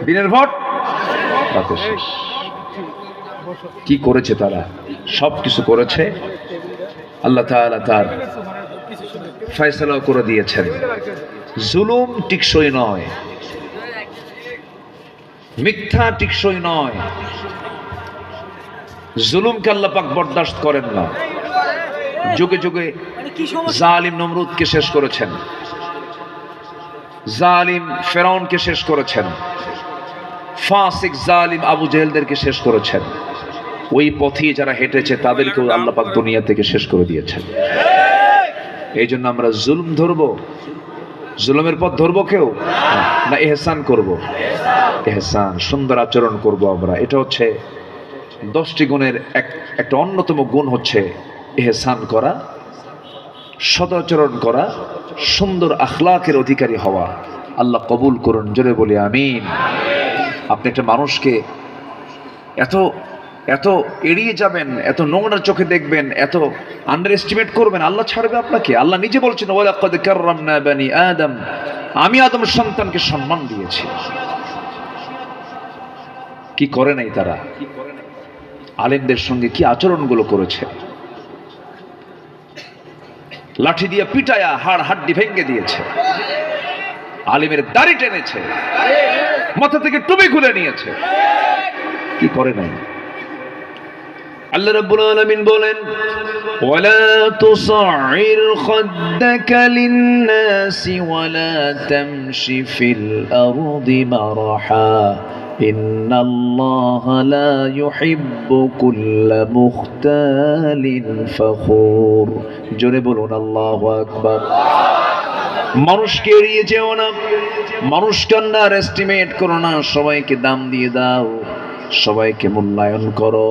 দিনের ভোট রাতে শেষ। কি করেছে তারা? সব কিছু করেছে। আল্লাহ তাআলা তার ফয়সালা করে দিয়েছেন। জুলুম টিকসই নয়, মিথ্যা টিকসই নয়। জুলুমকে আল্লাহ পাক বরদাস্ত করেন না। যুগে যুগে জালিম নমরুদকে শেষ করেছেন, জালিম ফেরাউনকে শেষ করেছেন, ফাসিক জালিম আবু জেহেলদেরকে শেষ করেছেন। ওই পথে যারা হেঁটেছে তাদেরকেও আল্লাহ পাক দুনিয়া থেকে শেষ করে দিয়েছেন। এই জন্য আমরা জুলুম ধরবো, জুলুমের পথ ধরবো কেউ না ইহসান করব? ইহসান, সুন্দর আচরণ করব আমরা। এটা হচ্ছে 10টি গুণের একটা অন্যতম গুণ হচ্ছে ইহসান করা, সদাচরণ করা, সুন্দর আখলাকের অধিকারী হওয়া। আল্লাহ কবুল করুন, জোরে বলি আমিন। আপনি একটা মানুষকে এত এত এড়িয়ে যাবেন, এত নোংরা চোখে দেখবেন, এত আন্ডার এস্টিমেট করবেন, আল্লাহ ছাড়বে আপনাকে? আল্লাহ নিজে বলছেন ওয়ালাকাদ কাররামনা বানি আদম, আমি আদম সন্তানকে সম্মান দিয়েছি। কি করে নাই তারা? আলেমদের সঙ্গে কি আচরণগুলো করেছে? লাঠি দিয়ে পিটায়া হাড় হাড্ডি ভেঙে দিয়েছে, আলেমের দাড়ি টেনেছে, মাথা থেকে টুপি খুলে নিয়েছে। কি করে নাই? আল্লাহ রাব্বুল আলামিন বলেন ওয়ালা তুসাইর খাদ্দাকা লিন-নাসি ওয়ালা তামশি ফিল আরদি মারহা ইন্নাল্লাহা লা ইউহিব্বু কুল্লা মুখতালিন ফখুর। জোরে বলুন আল্লাহু আকবার। মানুষকে এড়িয়ে যেও না, মানুষকে আন্ডার এস্টিমেট করো না, সবাইকে দাম দিয়ে দাও, সবাইকে মূল্যায়ন করো।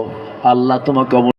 আল্লাহ তোমাকে